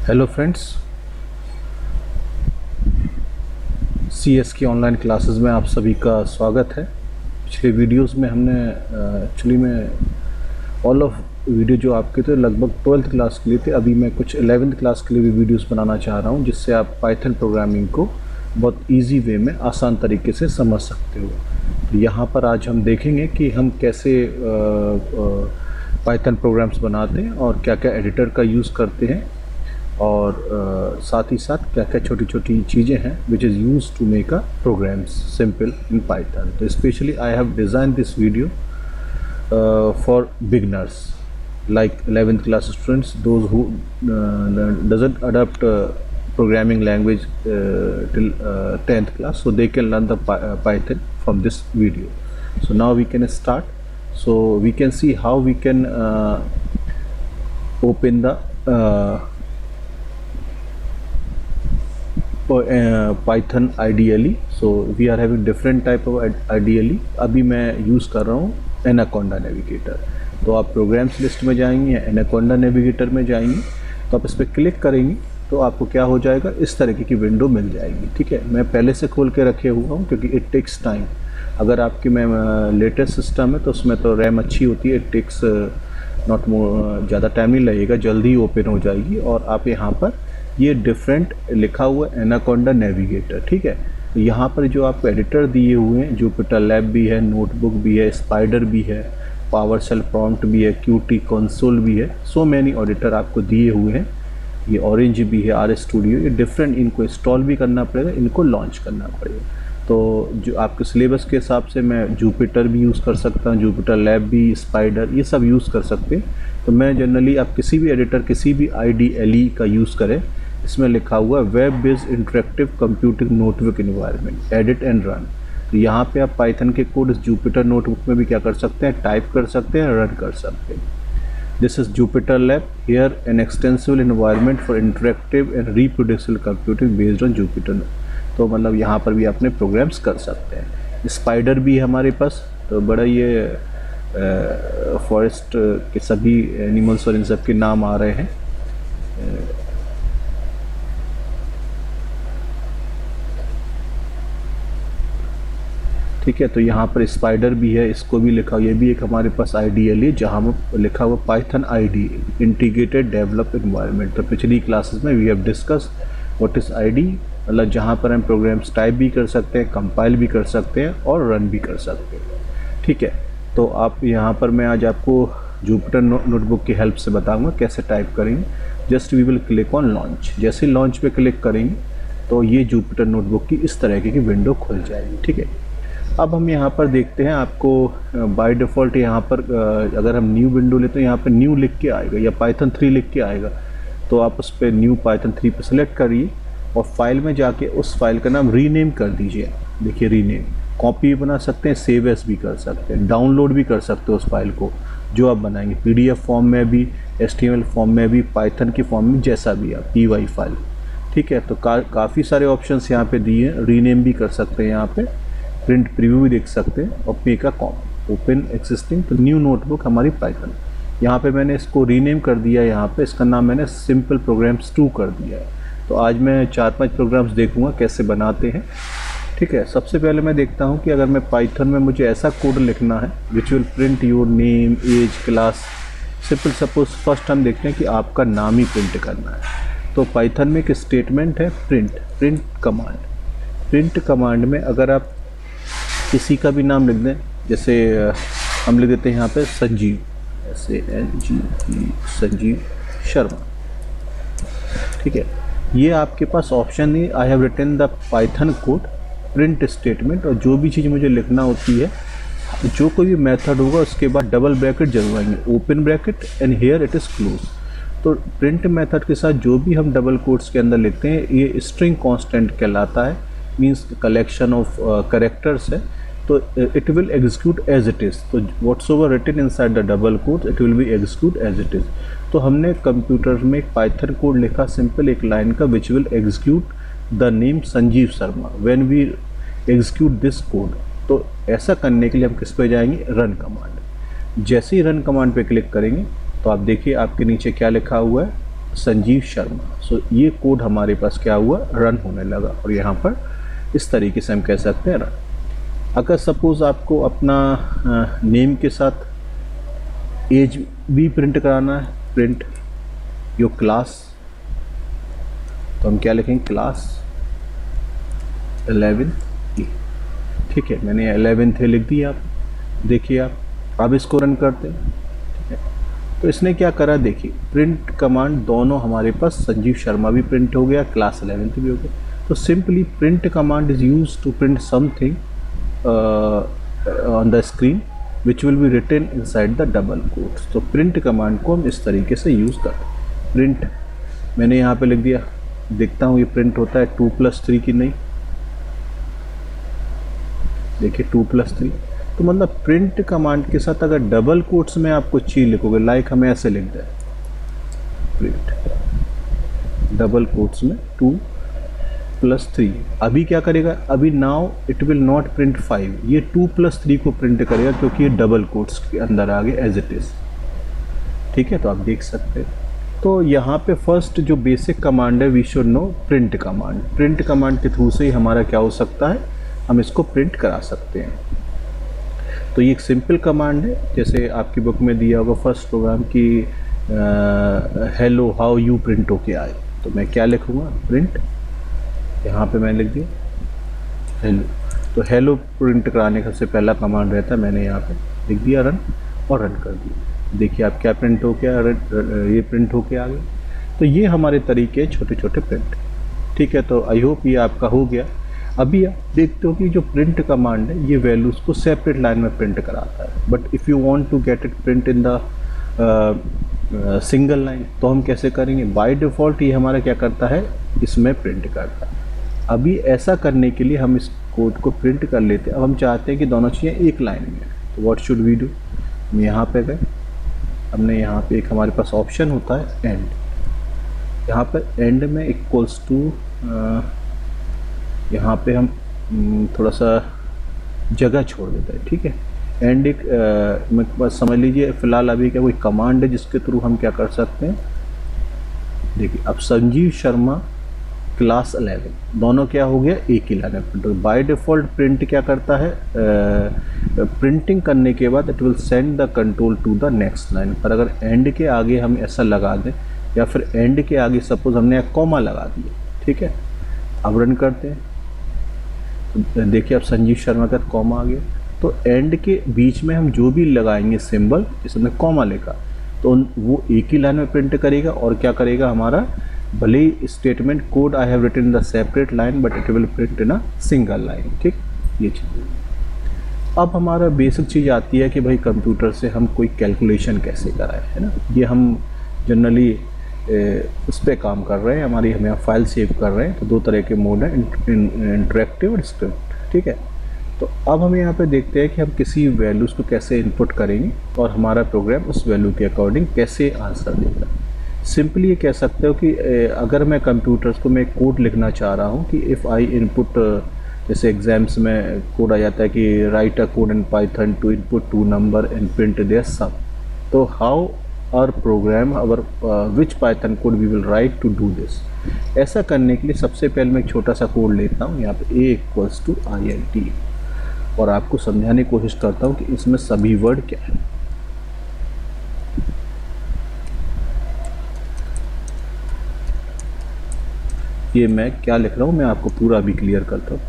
Hello friends, CS की online classes में आप सभी का स्वागत है। पिछले वीडियोस में हमने एक्चुअली में ऑल ऑफ वीडियो जो आपके थे लगभग 12th क्लास के लिए थे। अभी मैं कुछ 11th क्लास के लिए भी वीडियोस बनाना चाह रहा हूं, जिससे आप पाइथन प्रोग्रामिंग को बहुत इजी वे में आसान तरीके से समझ सकते हो। तो यहाँ पर आज हम देखेंगे कि हम कैसे पाइथन प्रोग्राम्स बनाते हैं और क्या क्या एडिटर का यूज़ करते हैं, और साथ ही साथ क्या क्या छोटी छोटी चीज़ें हैं which is use to make a programs simple in Python. तो specially I have design this video for beginners like 11th class students, those who doesn't adopt programming language till 10th class, so they can learn the Python from this video. So now we can start. So we can see how we can open the Python ideally. So we are having different type of ideally. अभी मैं use कर रहा हूँ anaconda navigator. तो आप programmes list में जाएंगे या एनाकोंडा नेविगेटर में जाएंगे, तो आप इस पर क्लिक करेंगे तो आपको क्या हो जाएगा, इस तरीके की विंडो मिल जाएगी। ठीक है, मैं पहले से खोल के रखे हुआ हूँ क्योंकि इट टेक्स टाइम। अगर आपकी मैं लेटेस्ट सिस्टम है तो उसमें तो रैम अच्छी होती है, इट टेक्स नॉट मोर, ज़्यादा टाइम नहीं लगेगा, जल्दी ओपन हो जाएगी। और आप यहाँ पर ये डिफरेंट लिखा हुआ है एनाकोंडा नेविगेटर। ठीक है, तो यहाँ पर जो आपको एडिटर दिए हुए हैं, जुपिटर लैब भी है, नोटबुक भी है, स्पाइडर भी है, पावर शेल प्रॉम्प्ट भी है, क्यूटी कंसोल भी है, सो मैनी ऑडिटर आपको दिए हुए हैं। ये ऑरेंज भी है, आर स्टूडियो, ये डिफरेंट, इनको इंस्टॉल भी करना पड़ेगा, इनको लॉन्च करना पड़ेगा। तो जो आपके सिलेबस के हिसाब से मैं जुपिटर भी यूज़ कर सकता हूँ, जुपिटर लैब भी, स्पाइडर, ये सब यूज़ कर सकते हैं। तो मैं जनरली आप किसी भी एडिटर, किसी भी IDLE का यूज़ करें। इसमें लिखा हुआ web based interactive computing notebook environment, edit and run. तो यहाँ पे आप पाइथन के कोड इस जुपिटर नोटबुक में भी क्या कर सकते हैं, टाइप कर सकते हैं, रन कर सकते हैं। This is Jupyter lab, here an extensible environment for interactive and reproducible computing based on Jupyter. तो मतलब यहाँ पर भी अपने प्रोग्राम्स कर सकते हैं। स्पाइडर भी है हमारे पास, तो बड़ा ये फॉरेस्ट के सभी एनिमल्स और इन सब के नाम आ रहे हैं। ठीक है, तो यहाँ पर स्पाइडर भी है, इसको भी लिखा, ये भी एक हमारे पास IDLE जहाँ पर लिखा हुआ Python IDE, integrated develop environment. तो पिछली क्लासेस में we have discuss what is IDE, मतलब जहाँ पर हम प्रोग्राम्स टाइप भी कर सकते हैं, कंपाइल भी कर सकते हैं और रन भी कर सकते हैं। ठीक है, तो आप यहाँ पर मैं आज आपको जुपिटर नोटबुक की हेल्प से बताऊँगा कैसे टाइप करेंगे। Just we will click on launch. जैसे लॉन्च पे क्लिक करेंगे तो ये जुपिटर नोटबुक की इस तरीके की विंडो खुल जाएगी। ठीक है, अब हम यहाँ पर देखते हैं, आपको बाय डिफ़ॉल्ट यहाँ पर अगर हम न्यू विंडो लेते हैं, यहाँ पर न्यू लिख के आएगा या पाइथन 3 लिख के आएगा। तो आप उस पर न्यू पाइथन 3 पर सेलेक्ट करिए और फाइल में जाके उस फाइल का नाम रीनेम कर दीजिए। देखिए रीनेम, कॉपी भी बना सकते हैं, सेव एस भी कर सकते हैं, डाउनलोड भी कर सकते हो उस फाइल को जो आप बनाएंगे, PDF फॉर्म में भी, HTML फॉर्म में भी, पाइथन की फॉर्म में, जैसा भी आप, PY फाइल। ठीक है, तो काफ़ी सारे ऑप्शंस यहाँ पे दिए हैं। रीनेम भी कर सकते हैं, यहाँ पे प्रिंट प्रीव्यू भी देख सकते हैं, और make a copy, open existing. तो न्यू नोटबुक हमारी पाइथन, यहाँ पे मैंने इसको रीनेम कर दिया है। यहाँ पे इसका नाम मैंने सिंपल प्रोग्राम्स 2 कर दिया है। तो आज मैं 4-5 प्रोग्राम्स देखूंगा कैसे बनाते हैं। ठीक है, सबसे पहले मैं देखता हूँ कि अगर मैं पाइथन में मुझे ऐसा कोड लिखना है which will print your name, age, class. Simple suppose first हम देखते हैं कि आपका नाम ही प्रिंट करना है। तो पाइथन में एक स्टेटमेंट है प्रिंट कमांड। प्रिंट कमांड में अगर आप किसी का भी नाम लिख दें, जैसे हम लिख देते हैं यहाँ पे संजीव, SANGV, संजीव शर्मा। ठीक है, ये आपके पास ऑप्शन नहीं, I have written the Python code print statement. और जो भी चीज़ मुझे लिखना होती है, जो कोई भी मेथड होगा उसके बाद डबल ब्रैकेट जरूर आएंगे, open bracket and here it is close. तो प्रिंट मेथड के साथ जो भी हम डबल कोट्स के अंदर लिखते हैं, ये स्ट्रिंग कांस्टेंट कहलाता है, मींस कलेक्शन ऑफ कैरेक्टर्स है। तो it will execute as it is. तो whatsoever written inside the double quote it will be execute as it is. तो हमने कंप्यूटर में एक पाइथन कोड लिखा सिंपल एक लाइन का, which will execute the name Sanjeev Sharma when we execute this code. तो ऐसा करने के लिए हम किस पे जाएंगे, रन कमांड। जैसे ही रन कमांड पे क्लिक करेंगे तो आप देखिए आपके नीचे क्या लिखा हुआ है, संजीव शर्मा। सो ये कोड हमारे पास क्या हुआ, रन होने लगा। और यहाँ पर इस तरीके से हम कह सकते हैं रन। अगर सपोज़ आपको अपना नेम के साथ एज भी प्रिंट कराना है, प्रिंट योर क्लास, तो हम क्या लिखेंगे, क्लास 11 ठीक है, मैंने 11th लिख दिया। आप देखिए, आप अब इसको रन करते हैं, ठीक है। तो इसने क्या करा, देखिए प्रिंट कमांड दोनों हमारे पास, संजीव शर्मा भी प्रिंट हो गया, क्लास 11th भी हो गया। तो simply print command is use to print something on the screen which will be written inside the double quotes. तो प्रिंट कमांड को हम इस तरीके से यूज़ करते हैं। प्रिंट मैंने यहाँ पे लिख दिया, देखता हूँ ये प्रिंट होता है 2+3 की नहीं, देखिए 2+3। तो मतलब प्रिंट कमांड के साथ अगर डबल कोट्स में आप कुछ चीज़ लिखोगे, लाइक हमें ऐसे लिख दें, प्रिंट डबल कोट्स में 2+3, अभी क्या करेगा, अभी now it will not print 5, ये 2+3 को प्रिंट करेगा क्योंकि ये डबल कोट्स के अंदर आ गए एज इट इज़, ठीक है। तो आप देख सकते हैं। तो यहाँ पे फर्स्ट जो बेसिक कमांड है, we should know print command. Print command के थ्रू से ही हमारा क्या हो सकता है, हम इसको प्रिंट करा सकते हैं। तो ये एक सिंपल कमांड है, जैसे आपकी बुक में दिया होगा फर्स्ट प्रोग्राम की हेलो हाउ यू प्रिंट होके आए, तो मैं क्या लिखूँगा, प्रिंट, यहाँ पे मैंने लिख दिया हेलो। तो हेलो प्रिंट कराने का सबसे पहला कमांड रहता है, मैंने यहाँ पे लिख दिया रन, और रन कर दिया। देखिए आप क्या प्रिंट हो गया, ये प्रिंट होके आ गया। तो ये हमारे तरीके छोटे छोटे प्रिंट, ठीक है। तो आई होप ये आपका हो गया। अभी आप देखते हो कि जो प्रिंट कमांड है ये वैल्यूज़ को सेपरेट लाइन में प्रिंट कराता है, but if you want to get it print in the single line, तो हम कैसे करेंगे, बाय डिफ़ॉल्ट ये हमारा क्या करता है, इसमें प्रिंट करता है। अभी ऐसा करने के लिए हम इस कोड को प्रिंट कर लेते हैं। अब हम चाहते हैं कि दोनों चीज़ें एक लाइन में, तो व्हाट शुड वी डू, हम यहाँ पे गए, हमने यहाँ पे एक हमारे पास ऑप्शन होता है एंड, यहाँ पर एंड में इक्वल्स टू, यहाँ पे हम थोड़ा सा जगह छोड़ देते हैं, ठीक है। एंड एक बस समझ लीजिए फ़िलहाल अभी क्या कोई कमांड है जिसके थ्रू हम क्या कर सकते हैं, देखिए अब संजीव शर्मा क्लास 11 दोनों क्या हो गया, एक ही लाइन में। तो बाय डिफ़ॉल्ट प्रिंट क्या करता है, प्रिंटिंग करने के बाद it will send the control to the next line. पर अगर एंड के आगे हम ऐसा लगा दें, या फिर एंड के आगे सपोज हमने एक कॉमा लगा दिया, ठीक है, अब रन करते हैं, तो देखिए अब संजीव शर्मा का कॉमा आ गया। तो एंड के बीच में हम जो भी लगाएंगे सिंबल, जैसे हमने कॉमा लिखा, तो वो एक ही लाइन में प्रिंट करेगा, और क्या करेगा हमारा, भले ही statement code I have written in the separate line but it will print in a single line, ठीक, ये चीज़। अब हमारा बेसिक चीज़ आती है कि भाई कंप्यूटर से हम कोई कैलकुलेशन कैसे कराएं, है ना। ये हम जनरली उस पर काम कर रहे हैं, हमारी हम यहाँ फाइल सेव कर रहे हैं। तो दो तरह के मोड हैं, इंटरेक्टिव और स्क्रिप्ट, ठीक है। तो अब हम यहाँ पे देखते हैं कि हम किसी वैल्यूज़ को कैसे इनपुट करेंगे और हमारा प्रोग्राम उस वैल्यू के अकॉर्डिंग कैसे आंसर देगा। सिंपली ये कह सकते हो कि अगर मैं कंप्यूटर्स को मैं कोड लिखना चाह रहा हूँ कि इफ़ आई इनपुट, जैसे एग्जाम्स में कोड आ जाता है कि write a code in Python to input 2 number and print their sum, तो how our program which Python code we will write to do this. ऐसा करने के लिए सबसे पहले मैं एक छोटा सा कोड लेता हूँ, यहाँ पे a इक्वल्स टू INT, और आपको समझाने की कोशिश करता हूँ कि इसमें सभी वर्ड क्या है। ये मैं क्या लिख रहा हूँ, मैं आपको पूरा भी क्लियर करता हूँ।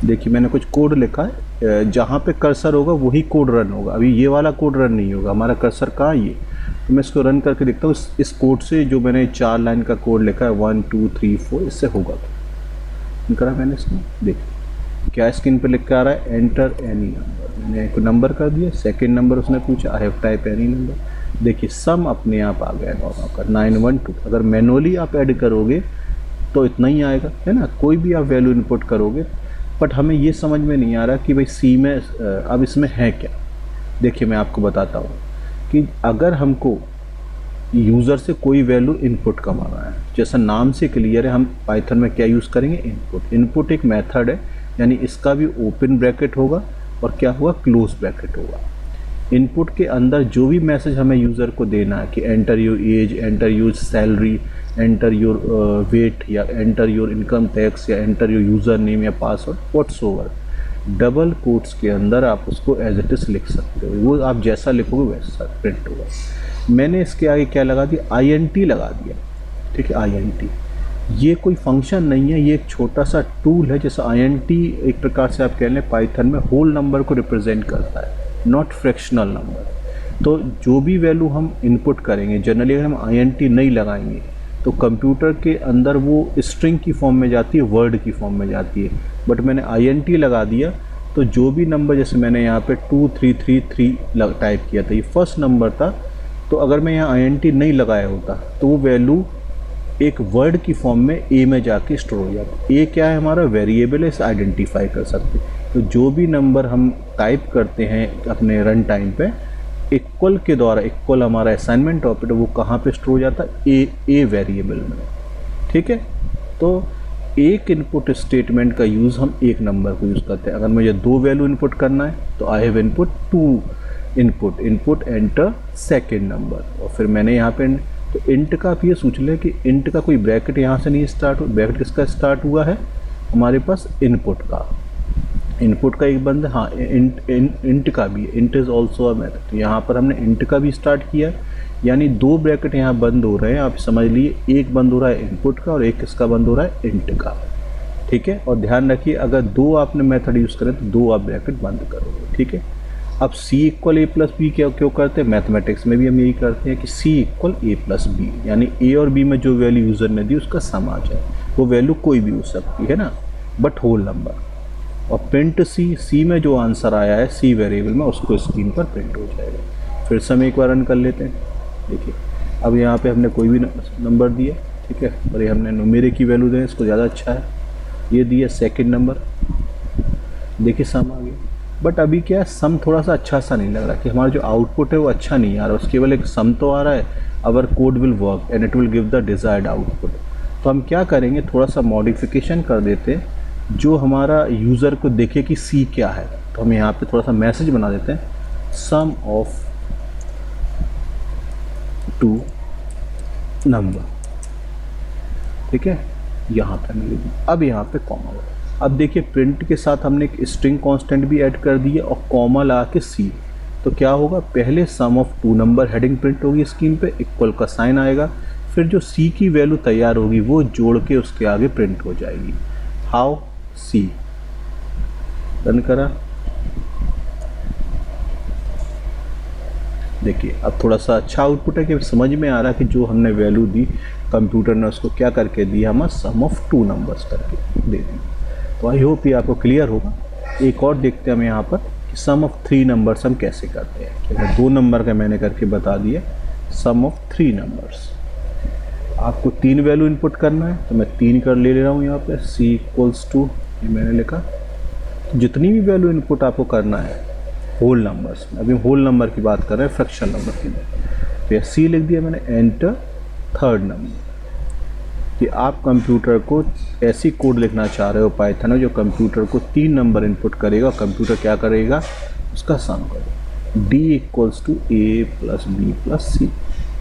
देखिए मैंने कुछ कोड लिखा है, जहाँ पे कर्सर होगा वही कोड रन होगा। अभी ये वाला कोड रन नहीं होगा, हमारा कर्सर कहाँ है ये, तो मैं इसको रन करके देखता हूँ। इस कोड से जो मैंने 4 लाइन का कोड लिखा है 1 2 3 4, इससे होगा तो करा मैंने इसमें, देखिए क्या स्क्रीन पे लिख के आ रहा है, एंटर एनी नंबर। मैंने एक नंबर कर दिया, सेकंड नंबर उसने पूछा, I have type any number. देखिए सम अपने आप आ गया दोनों का 912। अगर मैनुअली आप ऐड करोगे तो इतना ही आएगा, है ना, कोई भी आप वैल्यू इनपुट करोगे। बट हमें ये समझ में नहीं आ रहा कि भाई सी में अब इसमें है क्या। देखिए मैं आपको बताता हूँ कि अगर हमको यूज़र से कोई वैल्यू इनपुट करवाना है, जैसा नाम से क्लियर है, हम पाइथन में क्या यूज़ करेंगे, इनपुट। इनपुट एक मेथड है, यानी इसका भी ओपन ब्रैकेट होगा और क्या होगा, क्लोज ब्रैकेट होगा। इनपुट के अंदर जो भी मैसेज हमें यूज़र को देना है कि enter your age, enter your salary, enter your weight, या एंटर योर इनकम टैक्स, या एंटर योर यूज़र नेम या पासवर्ड, व्हाट्सओवर, डबल कोट्स के अंदर आप उसको एज इट इज़ लिख सकते हो। वो आप जैसा लिखोगे वैसा प्रिंट होगा। मैंने इसके आगे क्या लगा दिया, INT लगा दिया। ठीक है, INT ये कोई फंक्शन नहीं है, ये एक छोटा सा टूल है। जैसा INT एक प्रकार से आप कह लें पाइथन में होल नंबर को रिप्रेजेंट करता है, नॉट फ्रैक्शनल नंबर। तो जो भी वैल्यू हम इनपुट करेंगे, जनरली अगर हम INT नहीं लगाएंगे तो कंप्यूटर के अंदर वो स्ट्रिंग की फॉर्म में जाती है, वर्ड की फॉर्म में जाती है। बट मैंने INT लगा दिया तो जो भी नंबर, जैसे मैंने यहाँ पे 2333 टाइप किया था, ये फर्स्ट नंबर था, तो अगर मैं यहाँ INT नहीं लगाया होता तो वो वैल्यू एक वर्ड की फॉर्म में ए में जाके स्टोर हो जाता। ए क्या है, हमारा वेरिएबल है, इसे आइडेंटिफाई कर सकते। तो जो भी नंबर हम टाइप करते हैं अपने रन टाइम पे, इक्वल के द्वारा, इक्वल हमारा असाइनमेंट ऑपरेटर, वो कहाँ पे स्टोर हो जाता है, ए वेरिएबल में। ठीक है, तो एक इनपुट स्टेटमेंट का यूज़ हम एक नंबर को यूज़ करते हैं। अगर मुझे दो वैल्यू इनपुट करना है तो I have input to input enter second number, और फिर मैंने यहाँ पे तो इंट का आप ये सोच लें कि इंट का कोई ब्रैकेट यहाँ से नहीं स्टार्ट हो। ब्रैकेट किसका स्टार्ट हुआ है, हमारे पास इनपुट का एक बंद, हाँ इंट का भी, int is also a method. तो यहाँ पर हमने इंट का भी स्टार्ट किया, यानी दो ब्रैकेट यहाँ बंद हो रहे हैं। आप समझ लिए, एक बंद हो रहा है इनपुट का और एक किसका बंद हो रहा है, इंट का। ठीक है, और ध्यान रखिए अगर दो आपने मेथड यूज़ करें तो दो आप ब्रैकेट बंद करोगे। ठीक है, अब C equal A plus B क्यों करते हैं, मैथमेटिक्स में भी हम यही करते हैं कि C equal A plus B, यानी A और B में जो वैल्यू यूज़र ने दी उसका सम आ जाए। वो वैल्यू कोई भी हो सकती है ना, बट होल नंबर। और प्रिंट C में जो आंसर आया है C वेरिएबल में, उसको स्क्रीन पर प्रिंट हो जाएगा। फिर से हम एक बार रन कर लेते हैं। देखिए अब यहाँ पे हमने कोई भी नंबर दिया, ठीक है, और ये हमने न्यूमेरिक की वैल्यू दें, इसको ज़्यादा अच्छा है, ये दिया सेकेंड नंबर, देखिए सम आ गया। बट अभी क्या है, सम थोड़ा सा अच्छा सा नहीं लग रहा कि हमारा जो आउटपुट है वो अच्छा नहीं आ रहा, उसके केवल एक सम तो आ रहा है, our code will work and it will give the desired output. तो हम क्या करेंगे, थोड़ा सा मॉडिफिकेशन कर देते हैं जो हमारा यूज़र को देखे कि सी क्या है। तो हम यहाँ पे थोड़ा सा मैसेज बना देते हैं, सम ऑफ टू नंबर, ठीक है, यहाँ पे हमने लिख दिया। अब यहाँ पे कॉमा हुआ। अब देखिए प्रिंट के साथ हमने एक स्ट्रिंग कांस्टेंट भी ऐड कर दी है और कॉमा ला के सी। तो क्या होगा, पहले sum of two number heading print होगी स्क्रीन पे, इक्वल का साइन आएगा, फिर जो सी की वैल्यू तैयार होगी वो जोड़ के उसके आगे प्रिंट हो जाएगी। हाउ, सी रन करा। देखिए अब थोड़ा सा अच्छा आउटपुट है कि समझ में आ रहा है कि जो हमने वैल्यू दी कंप्यूटर ने उसको क्या करके दिया, हमें सम ऑफ टू नंबर्स करके दे दी। तो आई होप ये आपको क्लियर होगा। एक और देखते हैं हम यहाँ पर कि सम ऑफ थ्री नंबर्स हम कैसे करते हैं। कि दो नंबर का मैंने करके बता दिया, सम ऑफ थ्री नंबर्स। आपको तीन वैल्यू इनपुट करना है तो मैं तीन कर ले रहा हूँ यहाँ पे, सी इक्वल्स टू, ये मैंने लिखा। तो जितनी भी वैल्यू इनपुट आपको करना है होल नंबर्स में, अभी होल नंबर की बात कर रहे हैं, फ्रैक्शन नंबर की बात, तो सी लिख दिया मैंने, एंटर थर्ड नंबर। कि आप कंप्यूटर को ऐसी कोड लिखना चाह रहे हो पाइथन में जो कंप्यूटर को तीन नंबर इनपुट करेगा, कंप्यूटर क्या करेगा, उसका सम करेगा। D equals to A plus B plus C,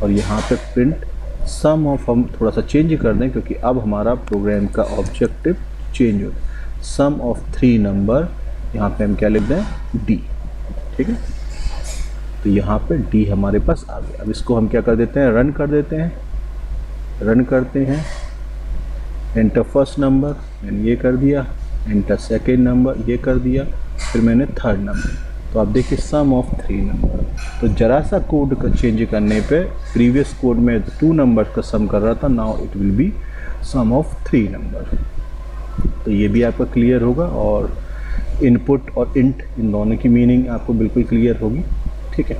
और यहाँ पे प्रिंट सम ऑफ, हम थोड़ा सा चेंज कर दें क्योंकि अब हमारा प्रोग्राम का ऑब्जेक्टिव चेंज हो, सम ऑफ थ्री नंबर, यहाँ पे हम क्या लिख दें, डी, ठीक है। तो यहाँ पे डी हमारे पास आ गया। अब इसको हम क्या कर देते हैं, रन कर देते हैं, रन करते हैं। एंटर फर्स्ट नंबर, मैंने ये कर दिया, एंटर सेकेंड नंबर, ये कर दिया, फिर मैंने थर्ड नंबर। तो आप देखिए सम ऑफ थ्री नंबर। तो जरा सा कोड का चेंज करने पे, प्रीवियस कोड में टू नंबर का सम कर रहा था, now it will be sum of three number. तो ये भी आपका क्लियर होगा। और इनपुट और इंट इन दोनों की मीनिंग आपको बिल्कुल क्लियर होगी। ठीक है,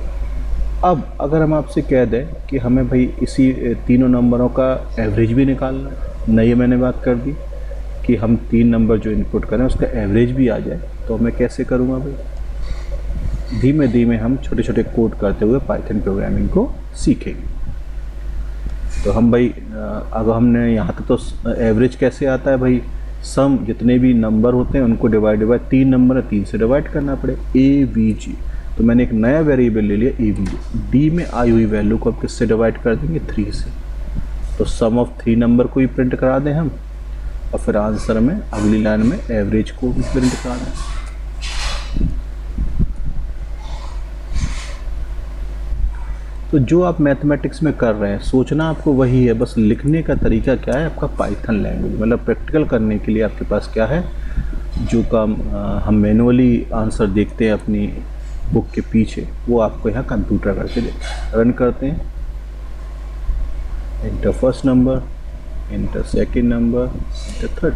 अब अगर हम आपसे कह दें कि हमें भाई इसी तीनों नंबरों का एवरेज भी निकालना है, नहीं मैंने बात कर दी कि हम 3 नंबर जो इनपुट करें उसका एवरेज भी आ जाए, तो मैं कैसे करूँगा भाई? धीमे धीमे हम छोटे छोटे कोड करते हुए पाइथन प्रोग्रामिंग को सीखेंगे। तो हम भाई अगर हमने यहाँ तक तो एवरेज कैसे आता है भाई, सम जितने भी नंबर होते हैं उनको डिवाइड बाय 3 नंबर है, 3 से डिवाइड करना पड़े, ए वी जी। तो मैंने एक नया वेरिएबल ले लिया ए वी जी, डी में आई हुई वैल्यू को अब किससे डिवाइड कर देंगे? 3 से। तो सम ऑफ 3 नंबर को ही प्रिंट करा दें हम, और फिर आंसर में अगली लाइन में एवरेज को भी प्रिंट करा दें। तो जो आप मैथमेटिक्स में कर रहे हैं सोचना आपको वही है, बस लिखने का तरीका क्या है आपका पाइथन लैंग्वेज। मतलब प्रैक्टिकल करने के लिए आपके पास क्या है, जो काम हम मैनुअली आंसर देखते हैं अपनी बुक के पीछे, वो आपको यहाँ कंप्यूटर करके रन करते हैं। Inter first number, inter second number, inter third.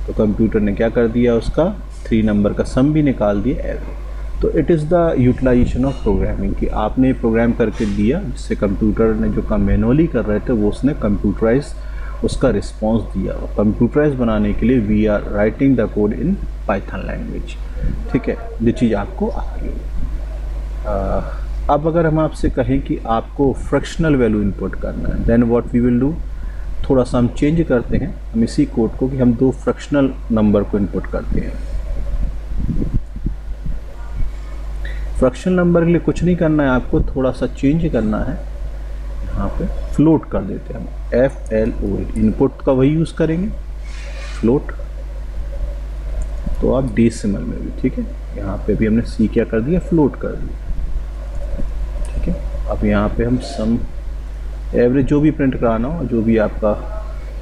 तो कंप्यूटर ने क्या कर दिया, उसका 3 नंबर का सम भी निकाल दिया एवरेज। तो it is the utilization of programming कि आपने प्रोग्राम करके दिया, जिससे कंप्यूटर ने जो काम मैनुअली कर रहे थे वो उसने कंप्यूटराइज उसका रिस्पांस दिया। और कंप्यूटराइज बनाने के लिए we are writing the code in Python language. ठीक है, ये चीज़ आपको आती है। अब अगर हम आपसे कहें कि आपको फ्रैक्शनल वैल्यू इनपुट करना है, then what we will do, थोड़ा सा हम चेंज करते हैं हम इसी कोड को कि हम 2 फ्रैक्शनल नंबर को इनपुट करते हैं। फ्रैक्शनल नंबर के लिए कुछ नहीं करना है आपको, थोड़ा सा चेंज करना है, यहाँ पे फ्लोट कर देते हैं हम, F L O at. Input का वही यूज़ करेंगे फ्लोट, तो आप डेसिमल में भी। ठीक है, यहाँ पे भी हमने सी क्या कर दिया, फ्लोट कर दिया। ठीक है, अब यहाँ पे हम सम एवरेज जो भी प्रिंट कराना हो, जो भी आपका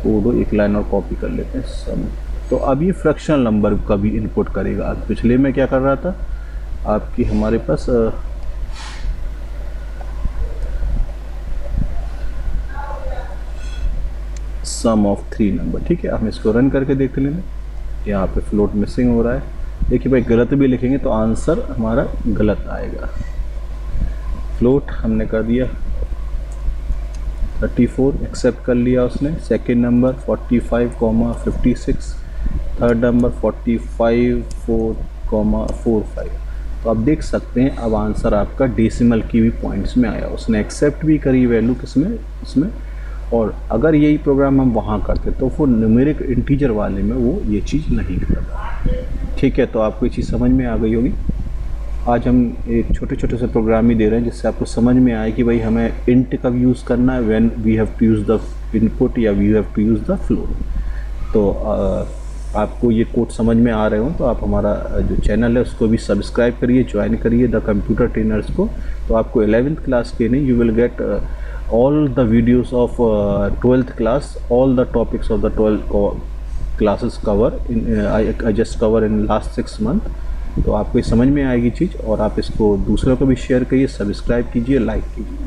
कोड हो, एक लाइन और कॉपी कर लेते हैं सम। तो अब ये फ्रैक्शनल नंबर का भी इनपुट करेगा। अब पिछले में क्या कर रहा था आपकी, हमारे पास सम ऑफ 3 नंबर। ठीक है, हम इसको रन करके देख लेंगे। यहाँ पे फ्लोट मिसिंग हो रहा है। देखिए भाई, गलत भी लिखेंगे तो आंसर हमारा गलत आएगा। फ्लोट हमने कर दिया 34, एक्सेप्ट कर लिया उसने। Second number 45,56, third number 45,4,45। तो आप देख सकते हैं अब आंसर आपका डेसिमल की भी पॉइंट्स में आया। उसने एक्सेप्ट भी करी वैल्यू किसमें, इसमें। और अगर यही प्रोग्राम हम वहाँ करते तो वो न्यूमेरिक इंटीजर वाले में वो ये चीज़ नहीं करता। ठीक है, तो आपको ये चीज़ समझ में आ गई होगी। आज हम एक छोटे छोटे से प्रोग्राम ही दे रहे हैं जिससे आपको समझ में आए कि भाई हमें इंट कब यूज़ करना है, when we have to use the input या we have to use the float. तो आपको ये कोड समझ में आ रहे हो तो आप हमारा जो चैनल है उसको भी सब्सक्राइब करिए, ज्वाइन करिए द कंप्यूटर ट्रेनर्स को। तो आपको 11th क्लास के नहीं, you will get all the videos of 12th class, all the topics of the 12 classes cover in I just cover in last 6 month। तो आपको ये समझ में आएगी चीज़, और आप इसको दूसरों को भी शेयर करिए, सब्सक्राइब कीजिए, लाइक कीजिए।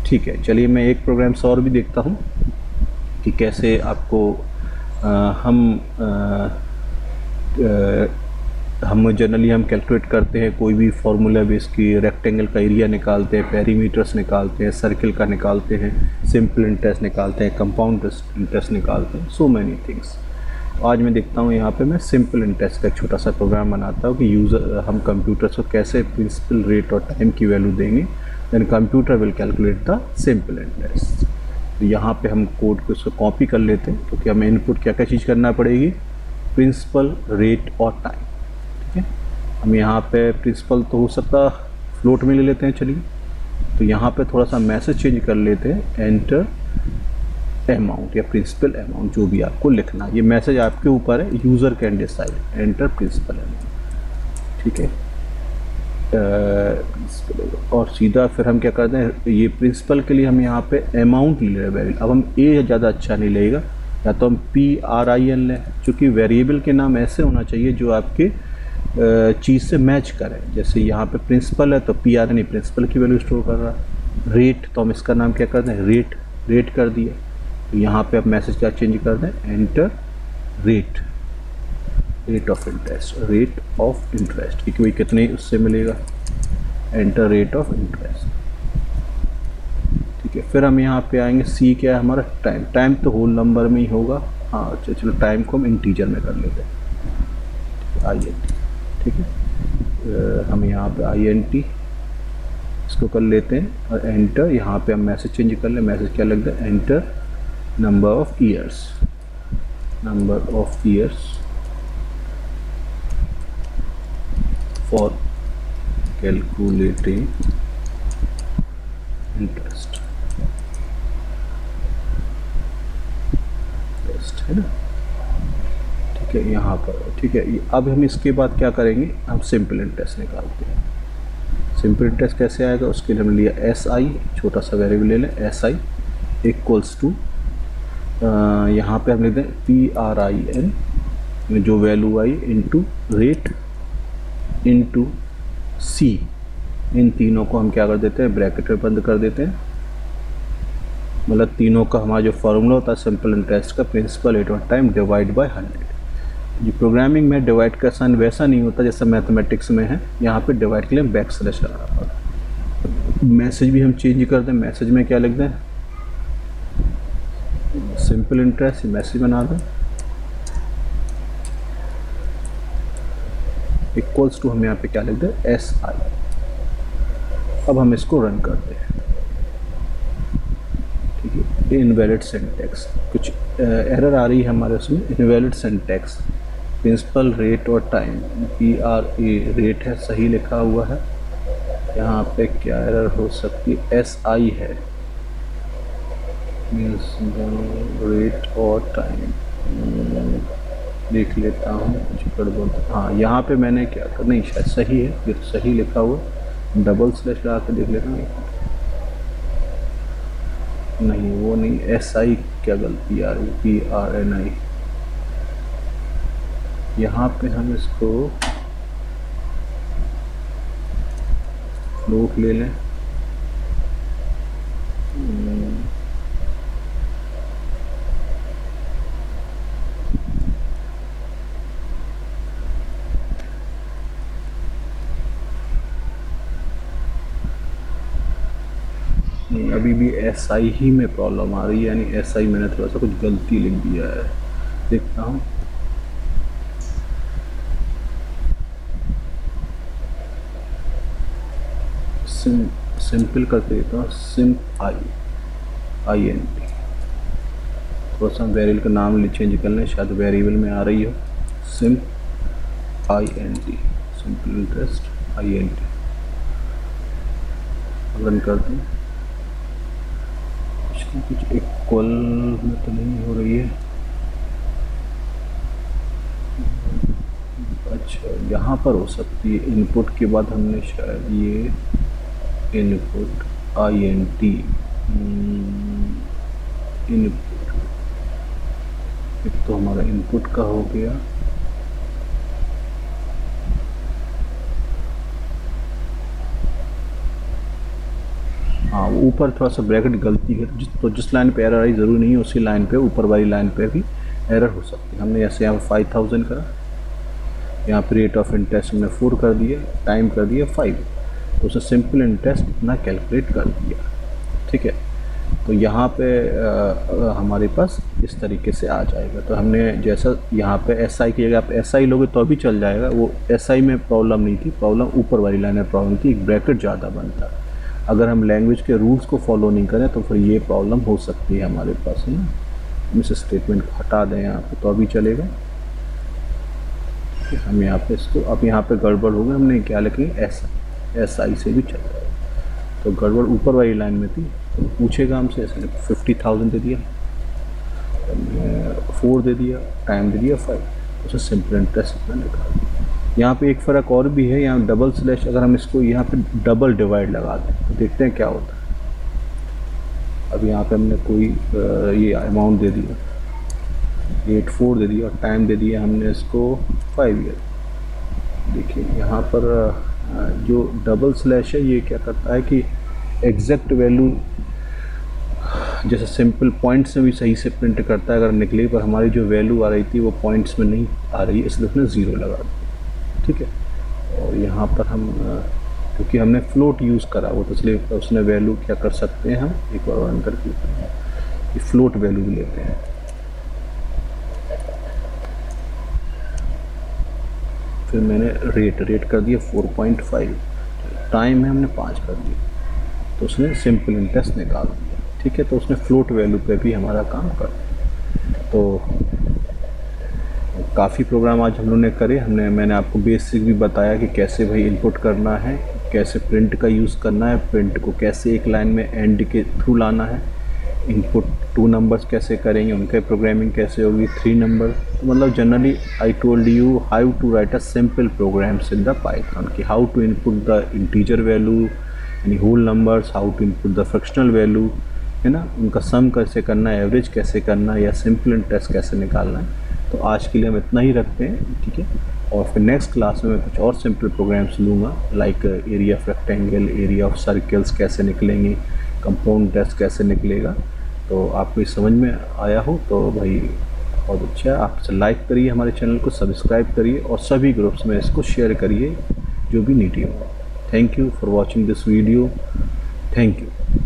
ठीक है, चलिए मैं एक प्रोग्राम से और भी देखता हूँ कि कैसे आपको हम जनरली हम कैलकुलेट करते हैं कोई भी फार्मूला बेस की, रेक्टेंगल का एरिया निकालते हैं, पेरीमीटर्स निकालते हैं, सर्किल का निकालते हैं, सिंपल इंटरेस्ट निकालते हैं, कंपाउंड इंटरेस्ट निकालते हैं, सो मैनी थिंग्स। आज मैं देखता हूँ यहाँ पे मैं सिंपल इंटरेस्ट का एक छोटा सा प्रोग्राम बनाता हूँ कि यूज़र हम कंप्यूटर्स को कैसे प्रिंसिपल रेट और टाइम की वैल्यू देंगे, then computer will calculate the simple interest. तो यहाँ पे हम कोड को इसको कॉपी कर लेते हैं, क्योंकि हमें इनपुट क्या क्या चीज़ करना पड़ेगी, प्रिंसिपल, रेट और टाइम। ठीक है, हम यहाँ पे प्रिंसिपल तो हो सकता फ्लोट में ले लेते हैं। चलिए, तो यहाँ पे थोड़ा सा मैसेज चेंज कर लेते हैं, एंटर अमाउंट या प्रिंसिपल अमाउंट, जो भी आपको लिखना है। ये मैसेज आपके ऊपर है, user can decide, enter principal amount. ठीक है, और सीधा फिर हम क्या करते हैं, ये प्रिंसिपल के लिए हम यहाँ पे अमाउंट ले रहे हैं वेरिएबल। अब हम ए ज़्यादा अच्छा नहीं लगेगा, या तो हम PRIN लें, चूँकि वेरिएबल के नाम ऐसे होना चाहिए जो आपके चीज़ से मैच करें। जैसे यहाँ पे प्रिंसिपल है तो PRIN प्रिंसिपल की वैल्यू स्टोर कर रहा है। रेट तो हम इसका नाम क्या करते हैं, रेट कर दिया। तो यहाँ पे अब मैसेज क्या चेंज कर दें, enter rate. Rate of interest क्योंकि वही कितने उससे मिलेगा, एंटर रेट ऑफ इंटरेस्ट। ठीक है, फिर हम यहाँ पे आएंगे, सी क्या है हमारा, टाइम तो होल नंबर में ही होगा। हाँ अच्छा चलो टाइम को हम इंटीजर में कर लेते हैं, आई एन टी। ठीक है, हम यहाँ पे आई एन टी इसको कर लेते हैं और एंटर। यहाँ पे हम मैसेज चेंज कर लें, मैसेज क्या लगता है, enter number of years for calculating interest, है ना। ठीक है यहाँ पर, ठीक है। अब हम इसके बाद क्या करेंगे, हम सिंपल इंटरेस्ट निकालते हैं। सिंपल इंटरेस्ट कैसे आएगा, उसके लिए हमने लिया एस आई, छोटा सा वेरिएबल ले लें, एस आई इक्वल्स टू, यहाँ पे हम लिख दें पी आर आई एन में जो वैल्यू आई इंटू रेट इंटू सी। इन तीनों को हम क्या कर देते हैं, ब्रैकेट में बंद कर देते हैं। मतलब तीनों का हमारा जो फार्मूला होता है सिंपल इंटरेस्ट का, principal rate of time divide by 100। जो प्रोग्रामिंग में डिवाइड का साइन वैसा नहीं होता जैसा मैथमेटिक्स में है, यहाँ पे डिवाइड के लिए बैक स्लैश लगा होता है। मैसेज भी हम चेंज कर दें, मैसेज में क्या लिख दें, सिंपल इंटरेस्ट मैसेज बना दें, इक्वल्स टू हम यहाँ पे क्या लिख दें, एस आई। अब हम इसको रन करते हैं। ठीक है, इनवैलिड सिंटैक्स, कुछ एरर आ रही है हमारे उसमें, इनवैलिड सिंटैक्स, प्रिंसिपल रेट और time, P R a rate है सही लिखा हुआ है, यहाँ पे क्या एरर हो सकती है, एस आई है, मीन्स रेट और टाइम। देख लेता हूँ कुछ गड़बड़, हाँ यहाँ पे मैंने क्या कर, नहीं शायद सही है, ये तो सही लिखा हुआ, डबल स्लैश लगा के देख लेता हूँ। नहीं वो नहीं, एस आई क्या गलती आ रही, पी आर एन आई। यहाँ पे हम इसको फ्लोट ले लें, अभी भी एस आई ही में प्रॉब्लम आ रही है, यानी एस आई मैंने थोड़ा सा कुछ गलती लिख दिया है, देखता हूँ। सिंपल करके देता हूँ, सिम आई एन टी। थोड़ा सा वेरिएबल का नाम चेंज कर लें, शायद वेरिएबल में आ रही हो, sim I N T, simple interest I N T. Run करते हैं, कुछ इक्वल में तो नहीं हो रही है। अच्छा यहाँ पर हो सकती है, इनपुट के बाद हमने शायद ये input I N T, input, एक तो हमारा इनपुट का हो गया, हाँ ऊपर थोड़ा सा ब्रैकेट गलती है, तो जिस लाइन पे एरर आई ज़रूरी नहीं है उसी लाइन पे, ऊपर वाली लाइन पे भी एरर हो सकती है। हमने जैसे यहाँ 5000 करा, यहाँ पे रेट ऑफ इंटरेस्ट हमने 4 कर दिया, टाइम कर दिया 5, तो उसे सिंपल इंटरेस्ट इतना कैलकुलेट कर दिया। ठीक है, तो यहाँ पे हमारे पास इस तरीके से आ जाएगा। तो हमने जैसा यहाँ पे एस आई की जगह आप एस आई लोगे तो भी चल जाएगा, वो एस आई में प्रॉब्लम नहीं थी, प्रॉब्लम ऊपर वाली लाइन में प्रॉब्लम थी, एक ब्रैकेट ज़्यादा बनता। अगर हम लैंग्वेज के रूल्स को फॉलो नहीं करें तो फिर ये प्रॉब्लम हो सकती है हमारे पास, है ना। हम इस स्टेटमेंट को हटा दें यहाँ पे तो अभी चलेगा। हम यहाँ पे इसको, अब यहाँ पे गड़बड़ हो गई, हमने क्या लिखेंगे, एस आई से भी चल जाएगा। तो गड़बड़ ऊपर वाली लाइन में थी, तो पूछेगा हमसे, ऐसे 50,000 दे दिया, 4 दे दिया, टाइम दे दिया 5, उसे सिंपल इंटरेस्ट इतना निकाल दिया। यहाँ पे एक फ़र्क और भी है, यहाँ डबल स्लैश, अगर हम इसको यहाँ पे डबल डिवाइड लगा दें तो देखते हैं क्या होता है। अब यहाँ पे हमने कोई ये अमाउंट दे दिया, 84 दे दिया और टाइम दे दिया हमने इसको 5 ईयर। देखिए यहाँ पर जो डबल स्लैश है ये क्या करता है कि एग्जैक्ट वैल्यू जैसे सिंपल पॉइंट्स में भी सही से प्रिंट करता है अगर निकले, पर हमारी जो वैल्यू आ रही थी वो पॉइंट्स में नहीं आ रही है, इसलिए उसने 0 लगा दिया। ठीक है, और यहाँ पर हम क्योंकि हमने फ्लोट यूज़ करा वो, तो इसलिए उसने वैल्यू क्या कर सकते हैं, हम एक बार रन करके फ्लोट वैल्यू भी लेते हैं। फिर मैंने रेट कर दिया 4.5, टाइम है हमने 5 कर दिया, तो उसने सिंपल इंटरेस्ट निकाल दिया। ठीक है, तो उसने फ्लोट वैल्यू पे भी हमारा काम कर दिया। तो काफ़ी प्रोग्राम आज हम लोगों ने करे, मैंने आपको बेसिक भी बताया कि कैसे भाई इनपुट करना है, कैसे प्रिंट का यूज़ करना है, प्रिंट को कैसे एक लाइन में एंड के थ्रू लाना है, इनपुट 2 नंबर्स कैसे करेंगे, उनके प्रोग्रामिंग कैसे होगी 3 नंबर। तो मतलब generally I told you how to write a simple programs in the Python, कि how to input the integer value यानी whole numbers, how to input the fractional value, है ना, उनका सम कैसे करना है, एवरेज कैसे करना है, या सिंपल इंटरेस्ट कैसे निकालना है। तो आज के लिए हम इतना ही रखते हैं। ठीक है, और फिर नेक्स्ट क्लास में मैं कुछ और सिंपल प्रोग्राम्स लूँगा, like area of rectangle, area of circles कैसे निकलेंगे, कंपाउंड टेस्ट कैसे निकलेगा। तो आपको इस समझ में आया हो तो भाई बहुत अच्छा है। आप लाइक करिए, हमारे चैनल को सब्सक्राइब करिए, और सभी ग्रुप्स में इसको शेयर करिए जो भी नीडी हो। Thank you for watching this video. Thank you.